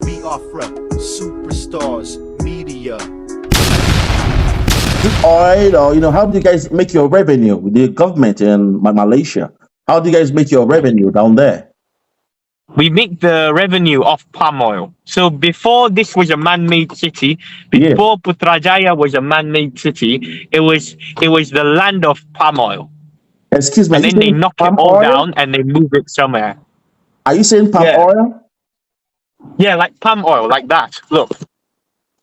Biafra, superstars, media. Oil, or how do you guys make your revenue with the government in Malaysia? How do you guys make your revenue down there? We make the revenue of palm oil. So before this was a man-made city, Yeah. before Putrajaya was a man-made city, it was the land of palm oil. Excuse me, And are you then they saying knock it palm all oil? down and they move it somewhere. Are you saying palm Yeah. oil? Yeah, like palm oil, like that. Look,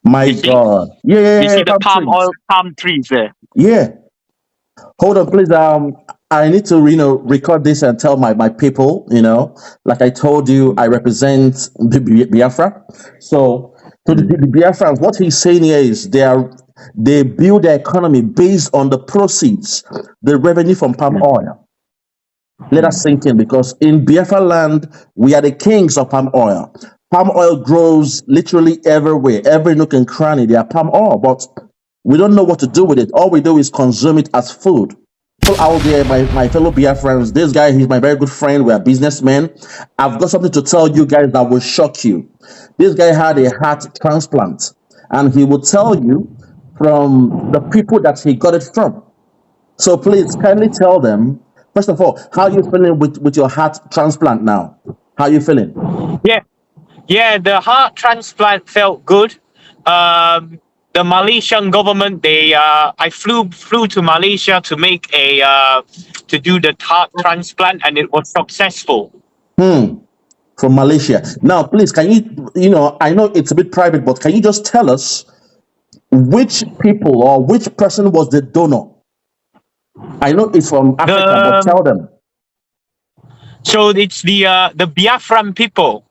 My you see? God. Yeah, You see the palm trees. oil, palm trees there. Yeah. Hold on, please. I need to, record this and tell my people, like I told you, I represent Biafra. So, to the Biafrans, what he's saying here is they build their economy based on the proceeds, the revenue from palm oil. Let us sink in, because in Biafra land, we are the kings of palm oil. Palm oil grows literally everywhere, every nook and cranny. They are palm oil, but we don't know what to do with it. All we do is consume it as food. People out there, my fellow Biafrans, this guy, he's my very good friend. We are businessmen. I've got something to tell you guys that will shock you. This guy had a heart transplant, and he will tell you from the people that he got it from. So please kindly tell them, first of all, how you feeling with your heart transplant now? How you feeling? Yeah, the heart transplant felt good. The Malaysian government, I flew to Malaysia to make to do the heart transplant, and it was successful. From Malaysia. Now, please, can you, I know it's a bit private, but can you just tell us which people or which person was the donor? I know it's from Africa, but tell them. So it's the Biafran people.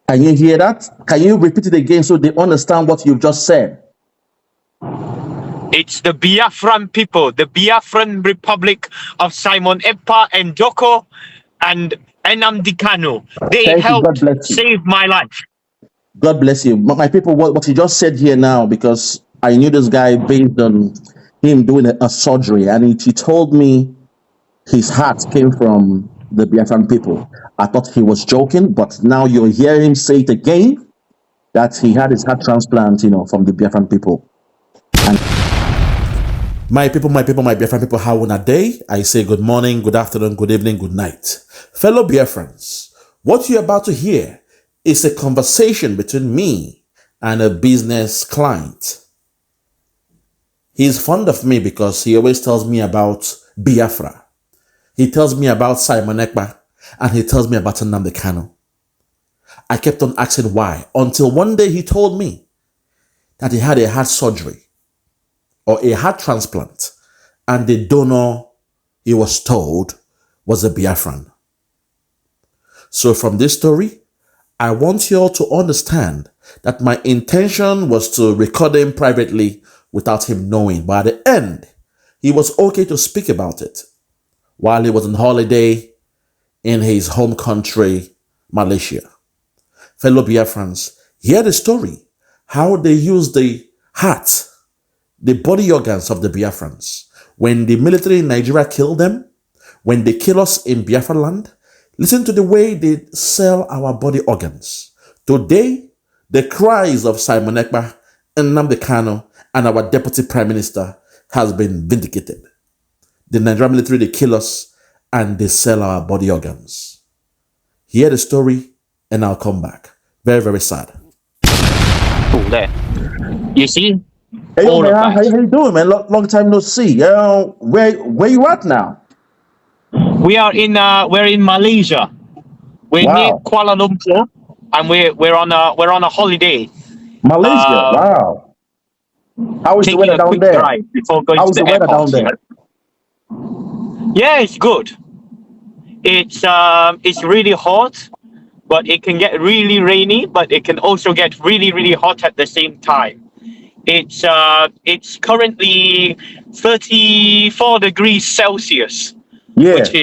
Can you hear that? Can you repeat it again so they understand what you've just said? It's the Biafran people, the Biafran Republic of Simon Ekpa and Joko and Nnamdi Kanu. They helped save my life. God bless you. My people, what he just said here now, because I knew this guy based on him doing a surgery, and he told me his heart came from the Biafran people. I thought he was joking, but now you'll hear him say it again, that he had his heart transplant, from the Biafran people. And my people, my Biafran people, how on a day? I say good morning, good afternoon, good evening, good night. Fellow Biafrans, what you're about to hear is a conversation between me and a business client. He's fond of me because he always tells me about Biafra. He tells me about Simon Ekpa, and he tells me about Nnamdi Kanu. I kept on asking why, until one day he told me that he had a heart surgery or a heart transplant, and the donor, he was told, was a Biafran. So from this story, I want you all to understand that my intention was to record him privately without him knowing. But at the end, he was okay to speak about it while he was on holiday in his home country, Malaysia. Fellow Biafrans, hear the story, how they used the heart, the body organs of the Biafrans. When the military in Nigeria killed them, when they kill us in Biafra land, listen to the way they sell our body organs. Today, the cries of Simon Ekpa and Nnamdi Kanu and our Deputy Prime Minister has been vindicated. The Nigerian military, they kill us and they sell our body organs. Hear the story and I'll come back. Very, very sad. There. You see? Hey, man, how you doing, man? Long time no see. Where you at now? We're in Malaysia. We're near Kuala Lumpur, and we're on a holiday. Malaysia, wow. How is the weather down there? How is the weather down there? Yeah, it's good. It's really hot, but it can get really rainy, but it can also get really, really hot at the same time. It's currently 34 degrees Celsius, which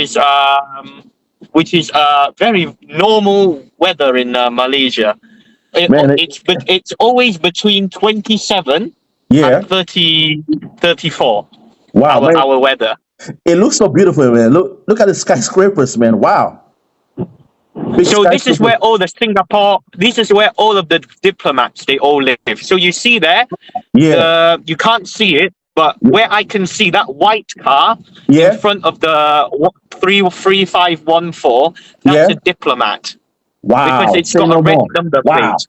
is very normal weather in Malaysia. It's always between 27 and 34. Wow, our weather. It looks so beautiful, man. Look at the skyscrapers, man. Wow. Big So this is skyscraper. where all the Singapore, this is where all of the diplomats they all live. So you see there, Yeah. you can't see it, but where I can see that white car in Yeah. front of the 33514, Yeah. that's a diplomat because Wow. it's Say got a no red more. number Wow. plate,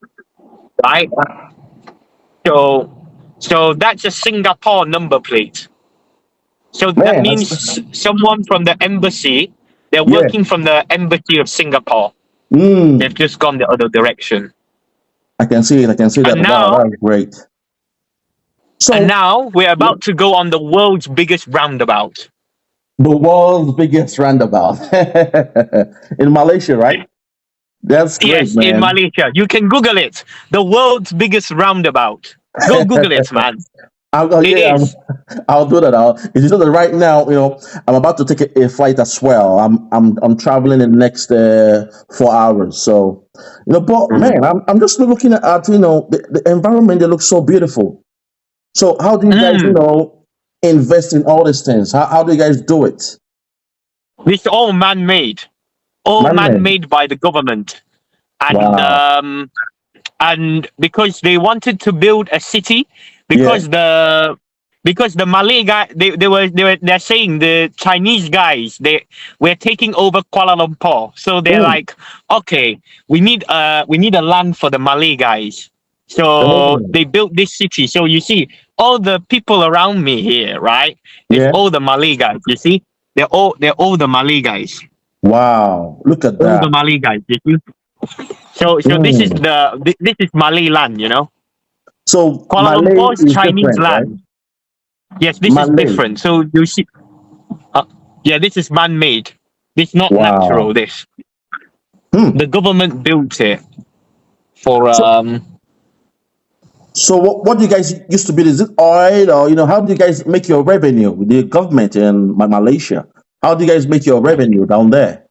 right? So that's a Singapore number plate. So that Man, means someone from the embassy, they're yeah. working from the embassy of Singapore. They've Mm. just gone the other direction. I can see it. I can see that. And Wow, now, that's great. and So now we're about to go on the world's biggest roundabout. the world's biggest roundabout in Malaysia, right? That's great, Yes, in man. Malaysia. You can Google it. The world's biggest roundabout. Go Google it, man. It Yeah, is. I'll do that. It's just that right now, I'm about to take a flight as well. I'm traveling in the next 4 hours. So, but man, I'm just looking at the environment. They look so beautiful. So, how do you guys Mm. invest in all these things? How do you guys do it? It's all man-made. All Man, man-made by the government. wow. And because they wanted to build a city, Yeah. because the Malay guy they're saying the Chinese guys we're taking over Kuala Lumpur, so they're Mm. like, okay, we need a land for the Malay guys, so Oh, they built this city. So you see all the people around me here, right? It's yeah. all the Malay guys. You see, they're all the Malay guys, Wow. Look at all the that. Malay guys. You see? So Mm. this is Malay land, you know. So Kuala Malay Lumpur is is Chinese different, right? land. Yes, this is Malay. different. So you see, uh, yeah, this is man-made. This not natural. Wow. This Hmm. the government built it for So, so what do you guys used to build? Is it oil, or how do you guys make your revenue with the government in Malaysia? How do you guys make your revenue down there?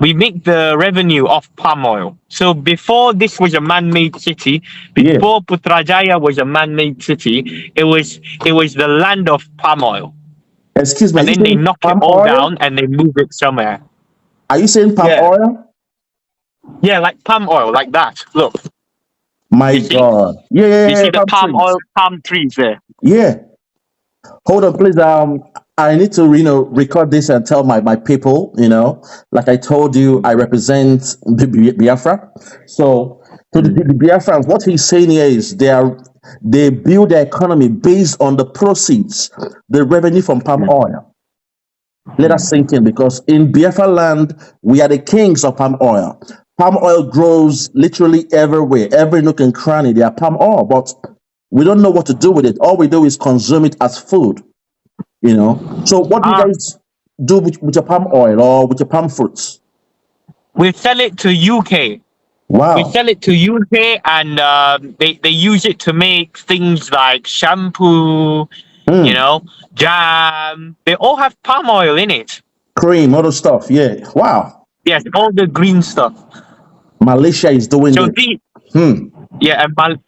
we make the revenue off palm oil. So before this was a man-made city, Yeah. before Putrajaya was a man-made city, it was the land of palm oil, Excuse me, are and you then they saying knock it palm all oil? down and they move it somewhere. Are you saying palm Yeah, oil? yeah, like palm oil, like that. Look, My you see, God. Yeah, yeah, you yeah, see yeah, the palm palm trees. oil, palm trees there. Yeah. Hold on, please. I need to, record this and tell my people, like I told you, I represent the Biafra. So, to the Biafrans, what he's saying here is they build their economy based on the proceeds, the revenue from palm oil. Let us sink in, because in Biafra land, we are the kings of palm oil. Palm oil grows literally everywhere, every nook and cranny. They are palm oil, but we don't know what to do with it. All we do is consume it as food. So what do you Ah, guys do with your palm oil or with your palm fruits? we sell it to UK. We Wow. sell it to UK, and they use it to make things like shampoo, Mm. jam. They all have palm oil in it. Cream, other stuff. Yeah. Wow. Yes, all the green stuff. Malaysia is doing So this. Hmm.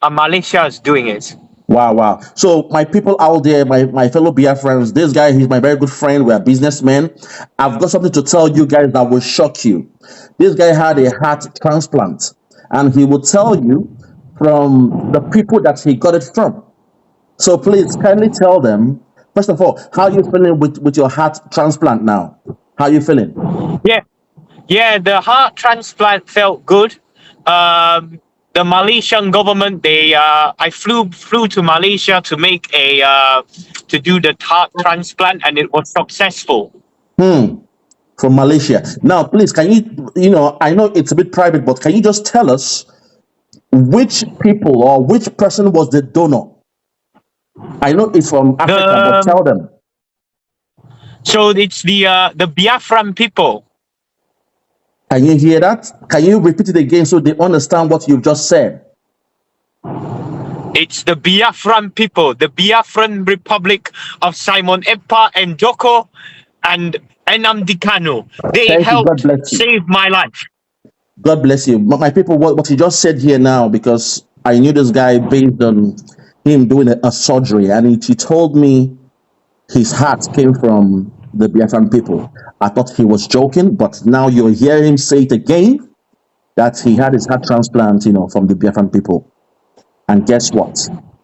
and Malaysia is doing it. Wow, wow. So my people out there, my fellow Biafrans, this guy, he's my very good friend. We're businessmen. I've got something to tell you guys that will shock you. This guy had a heart transplant, and he will tell you from the people that he got it from. So please kindly tell them, first of all, how you feeling with your heart transplant now? How you feeling? Yeah, yeah. The heart transplant felt good. The Malaysian government, I flew to Malaysia to make to do the heart transplant, and it was successful. Hmm. From Malaysia. Now, please, can I know it's a bit private, but can you just tell us which people or which person was the donor? I know it's from Africa, but The tell them. So it's the Biafran people. Can you hear that? Can you repeat it again so they understand what you've just said? It's the Biafran people, the Biafran Republic of Simon Ekpa and Joko and Nnamdi Kanu. They Thank you. God helped bless you. save my life. God bless you. But my people, what he just said here now, because I knew this guy based on him doing a surgery, and he told me his heart came from the Biafran people. I thought he was joking, but now you hear him say it again, that he had his heart transplant, from the Biafran people. And guess what?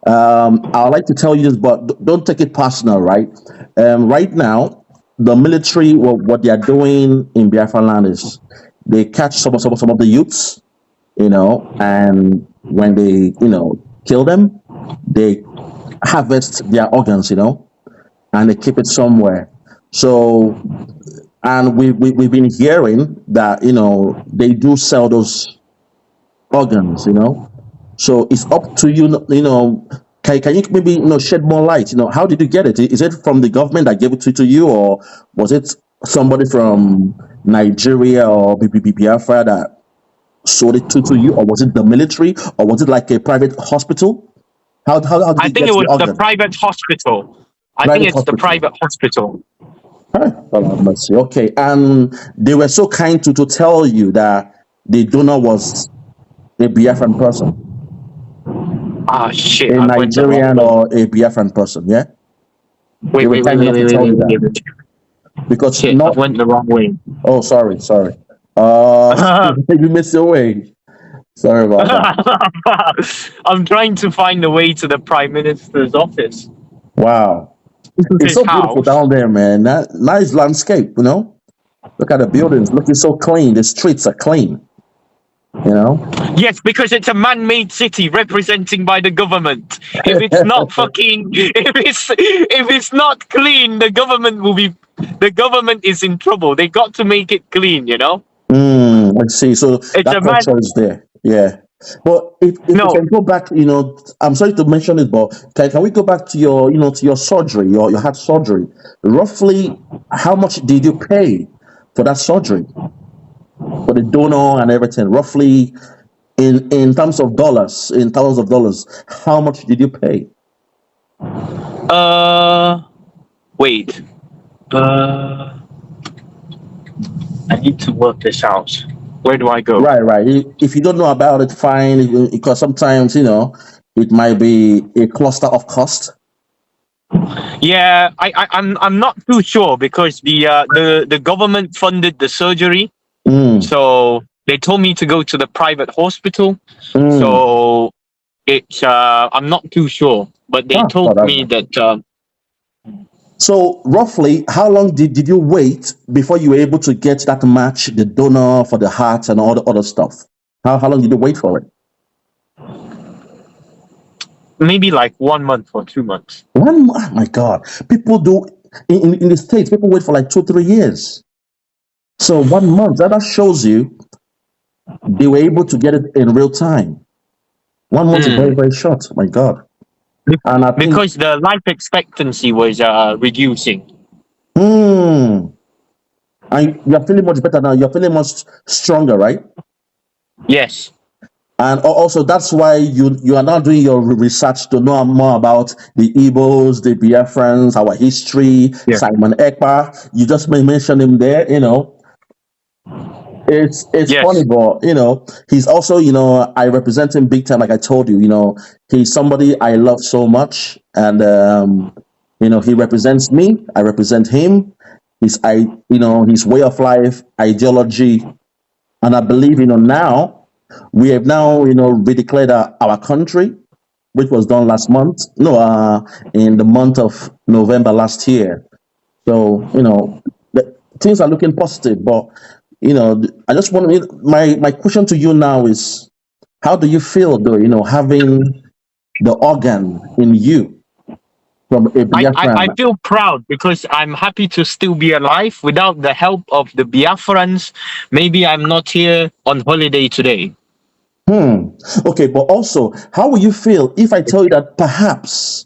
I'd like to tell you this, but don't take it personal, right? Right now, the military, what they are doing in Biafra land is they catch some of the youths, and when they, kill them, they harvest their organs, and they keep it somewhere. So, and we've been hearing that, they do sell those organs, So it's up to you, can you maybe, shed more light? How did you get it? Is it from the government that gave it to you, or was it somebody from Nigeria or Biafra that sold it to you, or was it the military, or was it like a private hospital? How did I you think get it the was the organ? private hospital. I think Private it's the hospital. private hospital. Huh, God have mercy. Okay, and they were so kind to tell you that the donor was a Biafran person, Ah, shit! a I went the wrong Nigerian way. or a Biafran person. Yeah, they Wait, were wait, wait, kind wait, enough to wait, wait, tell wait, you that, wait, wait. because Shit! I not. went the wrong way. Oh, sorry. You missed your way. Sorry about that. I'm trying to find the way to the Prime Minister's office. Wow, This is it's his so beautiful house. down there, man. That nice landscape. Look at the buildings, looking so clean. The streets are clean. Yes, because it's a man-made city representing by the government. If it's not fucking, if it's not clean, the government is in trouble. They got to make it clean. I see. So It's that a man. culture is there. Yeah. But if we No, can go back, I'm sorry to mention it, but can we go back to your, to your surgery, your heart surgery? Roughly, how much did you pay for that surgery, for the donor and everything? Roughly, in terms of dollars, in thousands of dollars, how much did you pay? wait. I need to work this out. Where do I go? Right. If you don't know about it, fine. Because sometimes, it might be a cluster of cost. Yeah, I'm not too sure because the government funded the surgery, so they told me to go to the private hospital. So it's I'm not too sure, but they told me that. So roughly, how long did you wait before you were able to get that match, the donor for the heart and all the other stuff? How long did you wait for it? Maybe like 1 month or 2 months. Oh my God. People do, in the States, people wait for like 2-3 years. So 1 month, that shows you they were able to get it in real time. 1 month is very, very short. My God. And I think, Because the life expectancy was reducing. and you're feeling much better now. You're feeling much stronger, right? Yes. And also, that's why you are now doing your research to know more about the Igbos, the Biafrans, our history, Yeah. Simon EKPA. You just mentioned him there, It's Yes. funny, but he's also, I represent him big time, like I told you, he's somebody I love so much, and he represents me, I represent him, his way of life, ideology, and I believe, now we have now, redeclared our country, which was done last month. No, in the month of November last year. So, things are looking positive. But, I just want to, my question to you now is, how do you feel, though, having the organ in you from a I Biafran? feel proud because I'm happy to still be alive. Without the help of the Biafrans, maybe I'm not here on holiday today. Okay, but also, how will you feel if I tell you that perhaps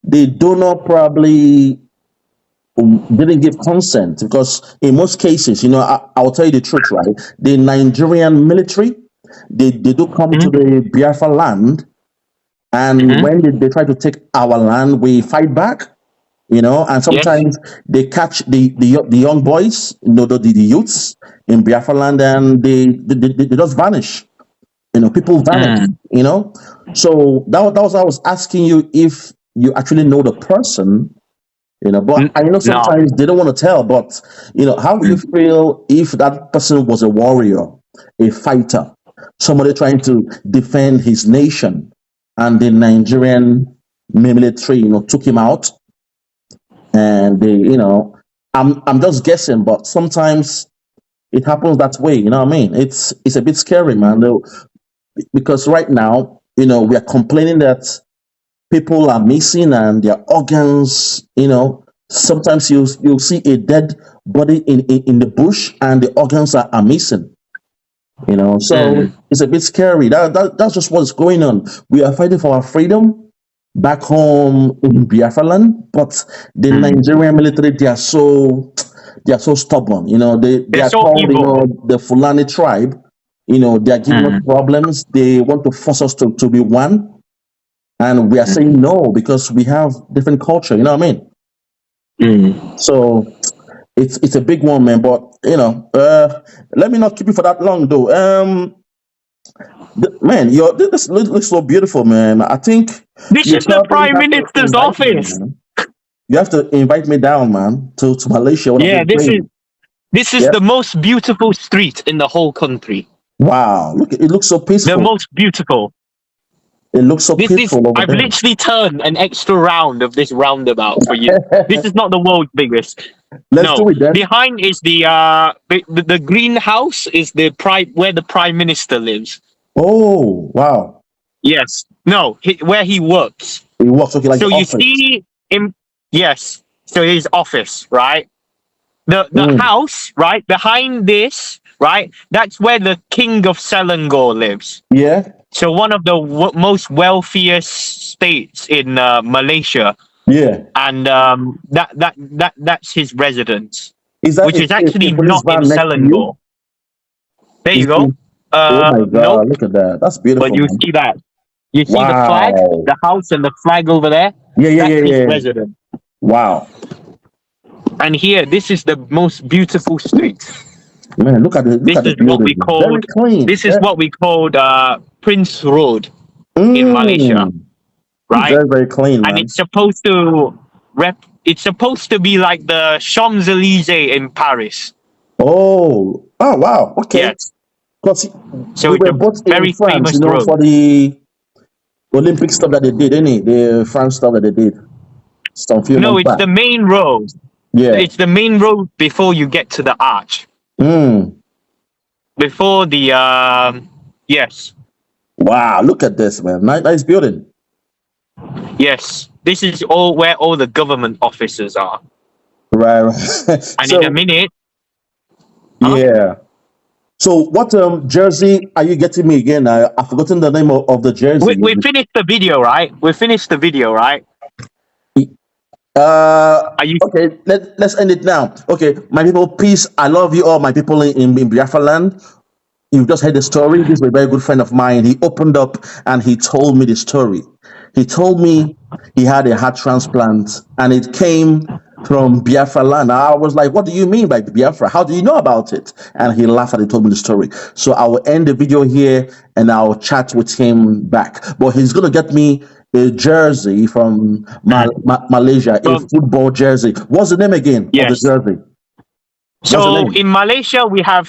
the donor probably didn't give consent? Because in most cases, I'll tell you the truth, right? The Nigerian military, they do come to the Biafra land, and when they try to take our land, we fight back. And sometimes they catch the young boys, the youths in Biafra land, and they just vanish. People vanish. So that was I was asking you if you actually know the person But I know No. sometimes they don't want to tell. But how would you feel if that person was a warrior, a fighter, somebody trying to defend his nation, and the Nigerian military, took him out, and I'm just guessing, but sometimes it happens that way. You know what I mean? It's a bit scary, man. Though, because right now, we are complaining that people are missing and their organs. Sometimes you'll see a dead body in the bush and the organs are missing. So it's a bit scary. That's just what's going on. We are fighting for our freedom back home in Biafra land, but the Nigerian military, they are so stubborn. They They're are so called evil. the Fulani tribe. They are giving us problems. They want to force us to be one, and we are saying no because we have different culture. You know what I mean? So it's a big one, man. But let me not keep you for that long, though. Man, this looks so beautiful, man. I think This you is the probably Prime have to Minister's invite me, office. man. You have to invite me down, man, to Malaysia when I'm Yeah, playing. this is Yeah. the most beautiful street in the whole country. Wow, look, it looks so The peaceful. most beautiful. It looks so peaceful over I've there. literally turned an extra round of this roundabout for you. This is not the world's biggest. Let's do it then. Behind is the greenhouse is where the Prime Minister lives. Oh, wow. Yes. No, where he works. He works, okay, like So the you office. see him. Yes. So his office, right? The house, right behind this, right? That's where the King of Selangor lives. Yeah. So one of the most wealthiest states in Malaysia. Yeah. And that's his residence, Is that which is actually a police not in van next to you? Selangor. There you go. Oh my God! Nope. Look at that. That's But beautiful, you man. see that. You see the flag, Wow. the house and the flag over there? Yeah. That's his residence. Wow. And here, this is the most beautiful street. Man, look at the This is what we building. Very called. clean. This is what we called Prince Road in Malaysia, right? Very, very clean, And man. it's supposed to It's supposed to be like the Champs-Élysées in Paris. Oh, wow. Okay. Yes. Because So we it's were a both in very France, famous road. for the Olympic stuff that they did, the France stuff that they did. Some few No, months it's back. the main road. Yeah. It's the main road before you get to the arch. Before the yes. Wow, look at this, man. Nice building. Yes. This is where all the government offices are. Right. And So, in a minute. yeah. So what jersey are you getting me again? I've forgotten the name of the jersey. We finished the video, right? Are you Okay, let's end it now. Okay, my people, peace. I love you all, my people in Biafra land. You just heard the story. This is a very good friend of mine. He opened up and he told me the story. He told me he had a heart transplant and it came from Biafra land. I was like, what do you mean by Biafra? How do you know about it? And he laughed and he told me the story. So I will end the video here and I'll chat with him back. But he's going to get me a jersey from Malaysia, a football jersey. What's the name again of the jersey? So in Malaysia, we have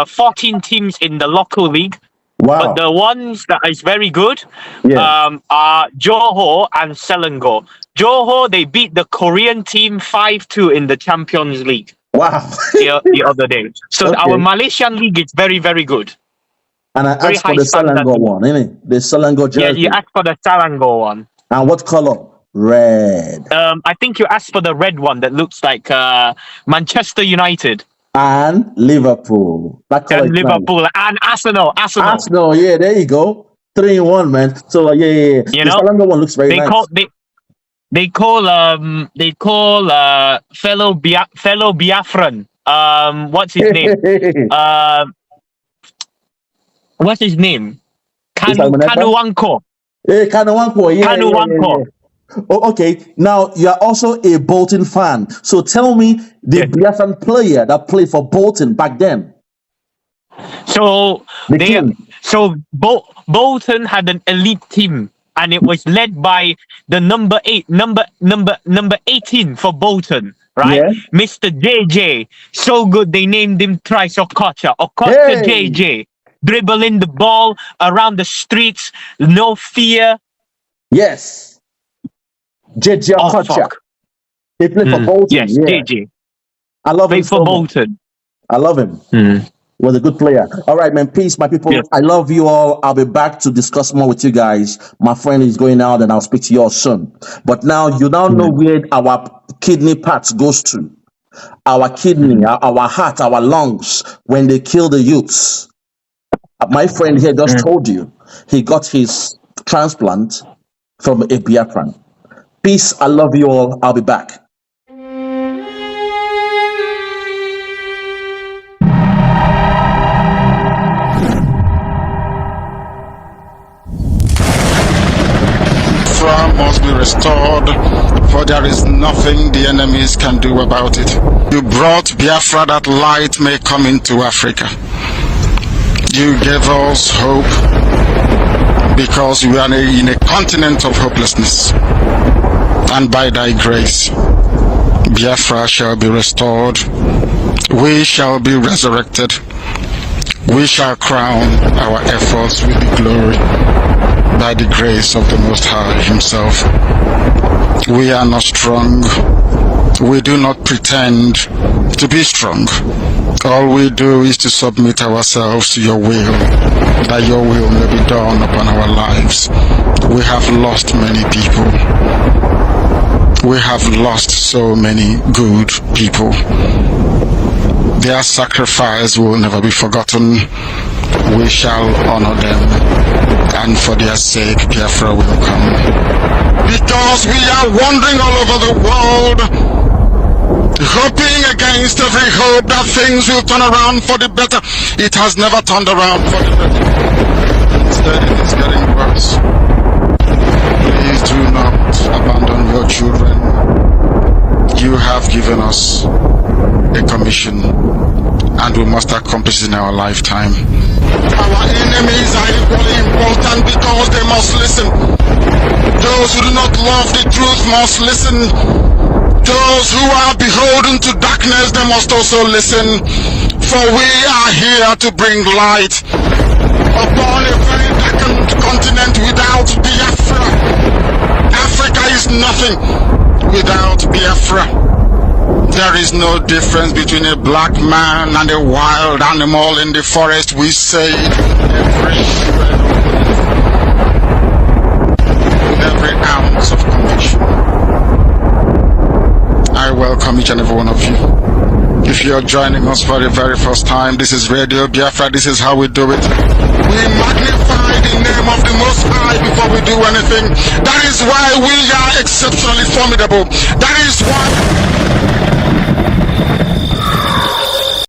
14 teams in the local league. Wow. But the ones that is very good Yeah. are Johor and Selangor. Johor, they beat the Korean team 5-2 in the Champions League. Wow. the other day. So Okay. our Malaysian league is very, very good. And I Very asked for high the standard. Selangor one, innit? The Selangor Yeah, jersey. you asked for the Selangor one. And what color? Red. I think you asked for the red one that looks like Manchester United. And Liverpool. That color And is Liverpool. nice. And Arsenal. Arsenal, yeah, there you go. 3 in 1, man. So yeah. You the know, Selangor one looks very they nice. call fellow Biafran. What's his name? What's his name? Kanuwanko. Hey, Kanuwanko, yeah. Kanuwanko. Oh, okay. Now you are also a Bolton fan. So tell me the Biafran player that played for Bolton back then. So Bolton had an elite team and it was led by the number 18 for Bolton, right? Yeah. Mr. JJ. So good they named him thrice Okocha. Hey. JJ. Dribbling the ball around the streets, no fear. Yes. JJ Oh, Okocha. fuck. He played for Bolton. Yes, Yeah. JJ. I love him Played for so much. Bolton. I love him. He was a good player. All right, man. Peace, my people. Yes. I love you all. I'll be back to discuss more with you guys. My friend is going out, and I'll speak to you all soon. But now you now know where our kidney parts goes to. Our kidney, our heart, our lungs, when they kill the youths. My friend here just told you he got his transplant from a Biafran. Peace. I love you all. I'll be back. Biafra must be restored, for there is nothing the enemies can do about it. You brought Biafra that light may come into Africa. You gave us hope because we are in a continent of hopelessness. And by thy grace, Biafra shall be restored. We shall be resurrected. We shall crown our efforts with the glory by the grace of the Most High Himself. We are not strong. We do not pretend to be strong. All we do is to submit ourselves to your will, that your will may be done upon our lives. We have lost many people. We have lost so many good people. Their sacrifice will never be forgotten. We shall honor them, and for their sake, Biafra will come. Because we are wandering all over the world, hoping against every hope that things will turn around for the better. It has never turned around for the better. Instead, it is getting worse. Please do not abandon your children. You have given us a commission, and we must accomplish it in our lifetime. Our enemies are equally important because they must listen. Those who do not love the truth must listen. Those who are beholden to darkness, they must also listen. For we are here to bring light upon a very darkened continent without Biafra. Africa is nothing without Biafra. There is no difference between a black man and a wild animal in the forest. We say every shred with every ounce of conviction. I welcome each and every one of you. If you're joining us for the very first time, this is Radio Biafra. This is how we do it. We magnify the name of the Most High before we do anything. That is why we are exceptionally formidable. That is why